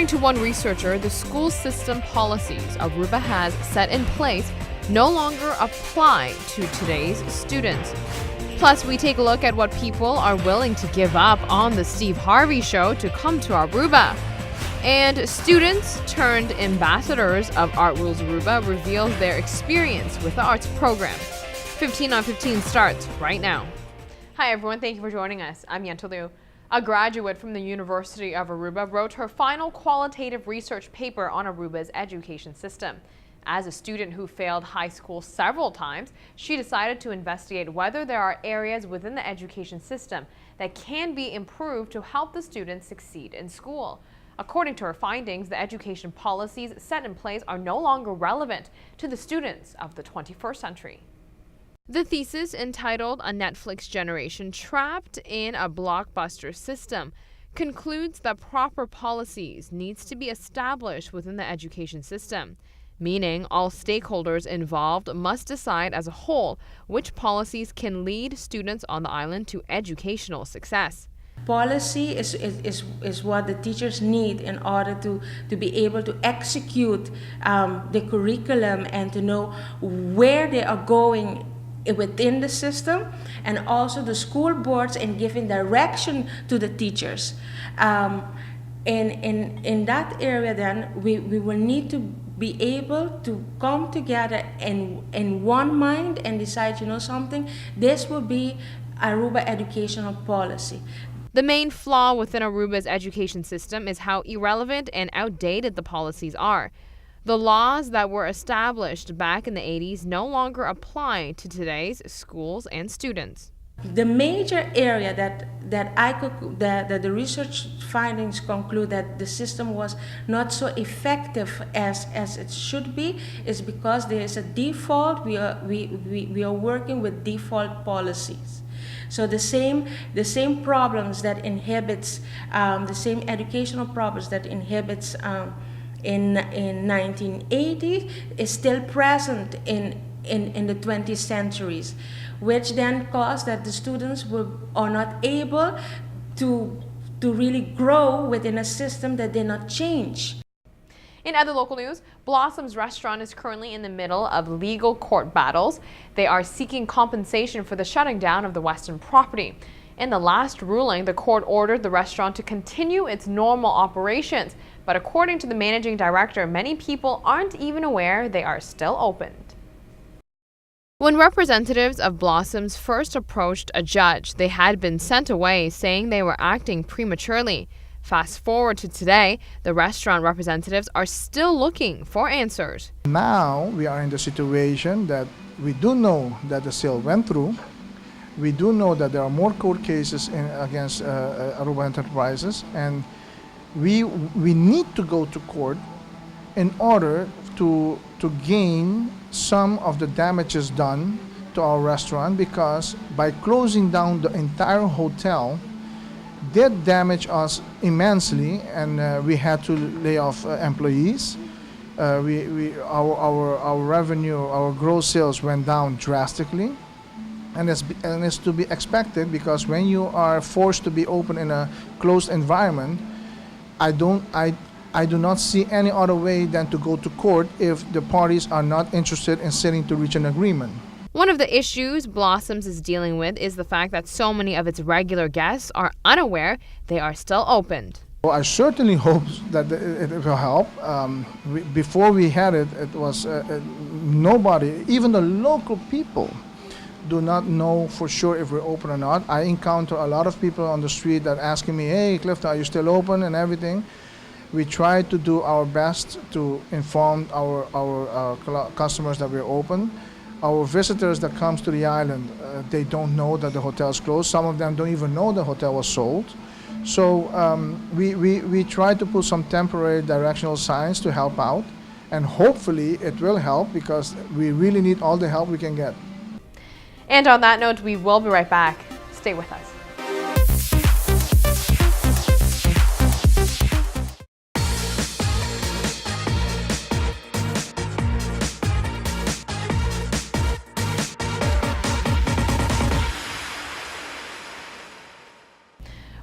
According to one researcher, the school system policies Aruba has set in place no longer apply to today's students. Plus, we take a look at what people are willing to give up on the Steve Harvey Show to come to Aruba. And students turned ambassadors of Art Rules Aruba reveals their experience with the arts program. 15 on 15 starts right now. Hi everyone, thank you for joining us. I'm Yentl Lieuw. A graduate from the University of Aruba wrote her final qualitative research paper on Aruba's education system. As a student who failed high school several times, she decided to investigate whether there are areas within the education system that can be improved to help the students succeed in school. According to her findings, the education policies set in place are no longer relevant to the students of the 21st century. The thesis, entitled A Netflix Generation Trapped in a Blockbuster System, concludes that proper policies needs to be established within the education system, meaning all stakeholders involved must decide as a whole which policies can lead students on the island to educational success. Policy is what the teachers need in order to be able to execute the curriculum and to know where they are going within the system, and also the school boards in giving direction to the teachers. In that area, then we will need to be able to come together in one mind and decide, you know something, this will be Aruba educational policy. The main flaw within Aruba's education system is how irrelevant and outdated the policies are. The laws that were established back in the 80s no longer apply to today's schools and students. The major area that the research findings conclude that the system was not so effective as it should be is because there is a default. We are working with default policies. So the same problems that inhibits the same educational problems that inhibits in 1980 is still present in the 20th centuries, which then caused that the students are not able to really grow within a system that did not change. In other local news, Blossom's restaurant is currently in the middle of legal court battles. They are seeking compensation for the shutting down of the Weston property. In the last ruling, the court ordered the restaurant to continue its normal operations. But according to the managing director, many people aren't even aware they are still opened. When representatives of Blossoms first approached a judge, they had been sent away, saying they were acting prematurely. Fast forward to today, the restaurant representatives are still looking for answers. Now we are in the situation that we do know that the sale went through. We do know that there are more court cases against Aruba Enterprises, and we need to go to court in order to gain some of the damages done to our restaurant, because by closing down the entire hotel did damage us immensely, and we had to lay off employees. Our revenue, our gross sales went down drastically, and it's to be expected, because when you are forced to be open in a closed environment, I do not see any other way than to go to court if the parties are not interested in sitting to reach an agreement. One of the issues Blossoms is dealing with is the fact that so many of its regular guests are unaware they are still opened. Well, I certainly hope that it will help. Before we had it, it was nobody, even the local people, do not know for sure if we're open or not. I encounter a lot of people on the street that asking me, "Hey, Clifton, are you still open?" and everything. We try to do our best to inform our customers that we're open. Our visitors that comes to the island, they don't know that the hotel is closed. Some of them don't even know the hotel was sold. So we try to put some temporary directional signs to help out, and hopefully it will help, because we really need all the help we can get. And on that note, we will be right back. Stay with us.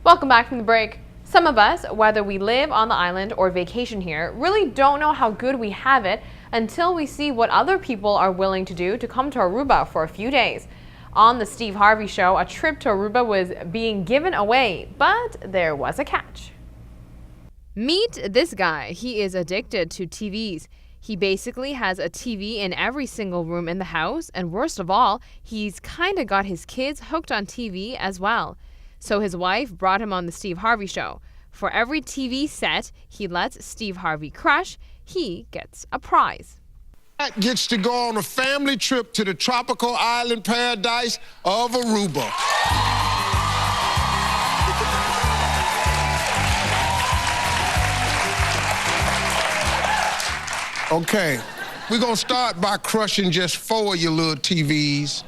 Welcome back from the break. Some of us, whether we live on the island or vacation here, really don't know how good we have it until we see what other people are willing to do to come to Aruba for a few days. On the Steve Harvey Show, a trip to Aruba was being given away, but there was a catch. Meet this guy. He is addicted to TVs. He basically has a TV in every single room in the house, and worst of all, he's kinda got his kids hooked on TV as well. So his wife brought him on the Steve Harvey Show. For every TV set he lets Steve Harvey crush, he gets a prize. Gets to go on a family trip to the tropical island paradise of Aruba. Okay, we're gonna start by crushing just 4 of your little TVs.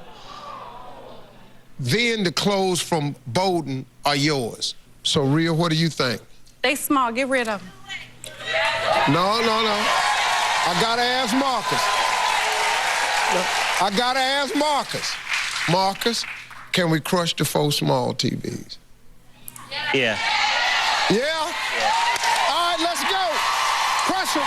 Then the clothes from Bowden are yours. So, Rhea, what do you think? They small, get rid of them. No. I gotta ask Marcus. Marcus, can we crush the 4 small TVs? Yeah. Yeah? All right, let's go. Crush them.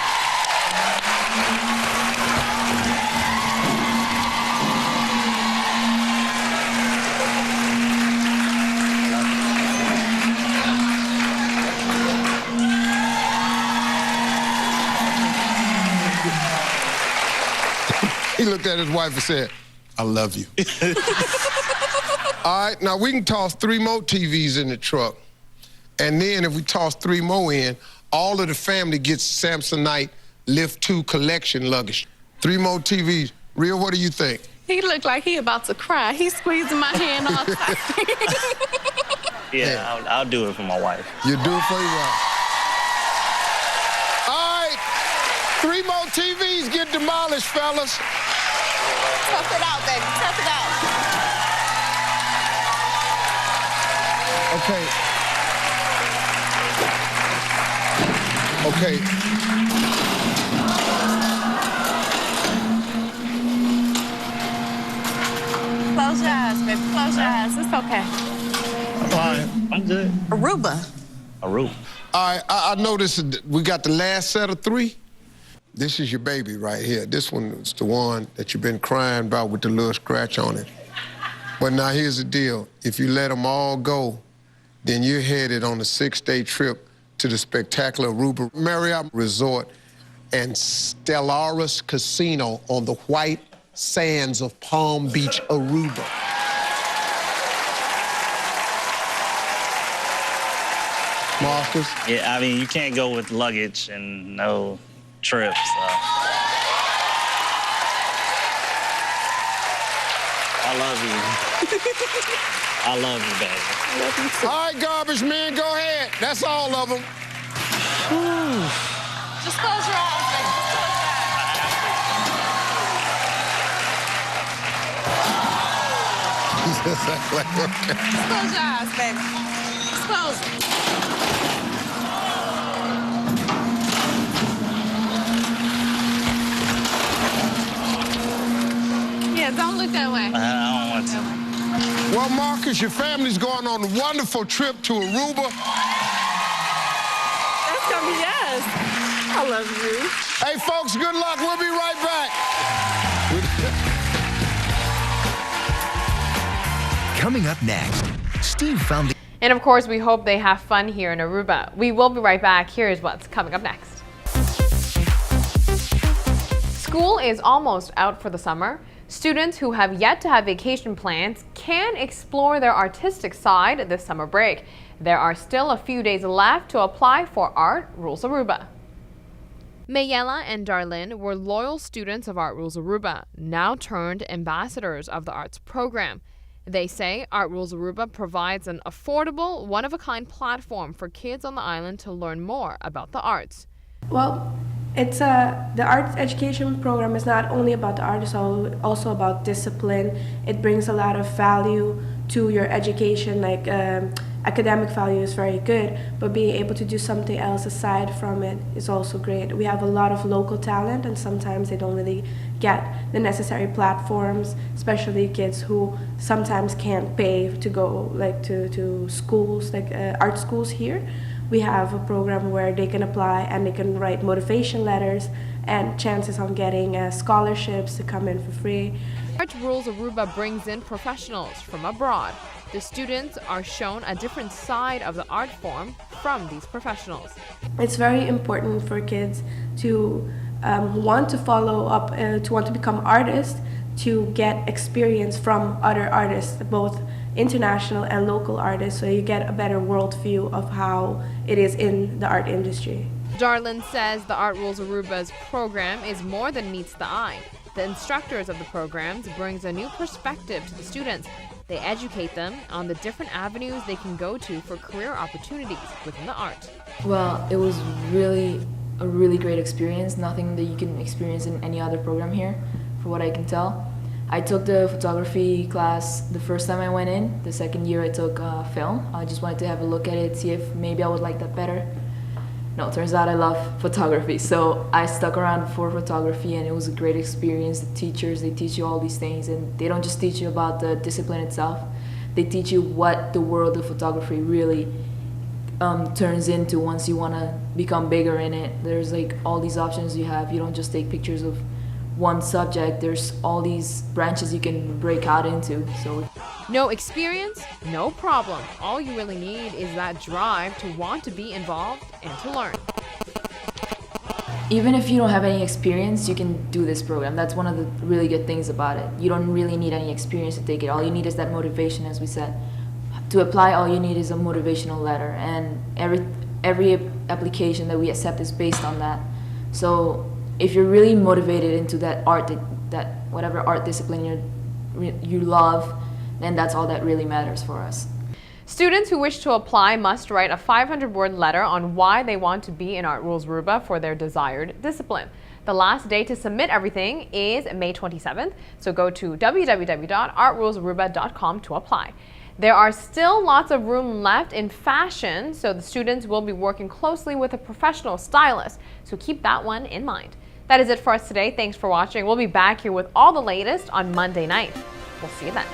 He looked at his wife and said, I love you. All right, now we can toss 3 more TVs in the truck. And then if we toss 3 more in, all of the family gets Samsonite Lift 2 collection luggage. 3 more TVs. Rhea, what do you think? He looked like he about to cry. He's squeezing my hand all tight. Yeah, I'll do it for my wife. You do it for your wife. All right, 3 more TVs get demolished, fellas. Tough it out, baby. Tough it out. Okay. Close your eyes, baby. Close your eyes. It's okay. I'm good. Aruba. Aruba. All right, I noticed we got the last set of 3. This is your baby right here. This one is the one that you've been crying about with the little scratch on it. But now here's the deal. If you let them all go, then you're headed on a 6-day trip to the spectacular Aruba Marriott Resort and Stellaris Casino on the white sands of Palm Beach, Aruba. Marcus? Yeah, I mean, you can't go with luggage and no trips. I love you. I love you, baby. I love you too. All right, garbage man, go ahead. That's all of them. Just close your eyes, baby. Just close your eyes, baby. Just close them. Yeah, don't look that way. I don't want to. Well, Marcus, your family's going on a wonderful trip to Aruba. That's gonna be us. I love you. Hey, folks, good luck. We'll be right back. Coming up next, Steve found the... And of course, we hope they have fun here in Aruba. We will be right back. Here's what's coming up next. School is almost out for the summer. Students who have yet to have vacation plans can explore their artistic side this summer break. There are still a few days left to apply for Art Rules Aruba. Mayela and Darlene were loyal students of Art Rules Aruba, now turned ambassadors of the arts program. They say Art Rules Aruba provides an affordable, one-of-a-kind platform for kids on the island to learn more about the arts. Well, it's the arts education program is not only about the art, it's also about discipline. It brings a lot of value to your education, like academic value is very good, but being able to do something else aside from it is also great. We have a lot of local talent, and sometimes they don't really get the necessary platforms, especially kids who sometimes can't pay to go like to schools, like art schools here. we have a program where they can apply and they can write motivation letters and chances on getting scholarships to come in for free. Art Rules Aruba brings in professionals from abroad. The students are shown a different side of the art form from these professionals. It's very important for kids to want to follow up, to want to become artists, to get experience from other artists, both international and local artists, so you get a better worldview of how it is in the art industry. Darlin says the Art Rules Aruba's program is more than meets the eye. The instructors of the programs brings a new perspective to the students. They educate them on the different avenues they can go to for career opportunities within the art. Well, it was really a really great experience, nothing that you can experience in any other program here, for what I can tell. I took the photography class the first time I went in. The second year I took film. I just wanted to have a look at it, see if maybe I would like that better. No, it turns out I love photography, so I stuck around for photography, and it was a great experience. The teachers, they teach you all these things, and they don't just teach you about the discipline itself. They teach you what the world of photography really turns into once you want to become bigger in it. There's like all these options you have. You don't just take pictures of one subject. There's all these branches you can break out into. So no experience, no problem. All you really need is that drive to want to be involved and to learn. even if you don't have any experience, you can do this program. That's one of the really good things about it. You don't really need any experience to take it. All you need is that motivation, as we said. To apply, all you need is a motivational letter, and every application that we accept is based on that. So if you're really motivated into that art, that whatever art discipline you love, then that's all that really matters for us. Students who wish to apply must write a 500-word letter on why they want to be in Art Rules Aruba for their desired discipline. The last day to submit everything is May 27th, so go to www.artrulesaruba.com to apply. There are still lots of room left in fashion, so the students will be working closely with a professional stylist, so keep that one in mind. That is it for us today. Thanks for watching. We'll be back here with all the latest on Monday night. We'll see you then.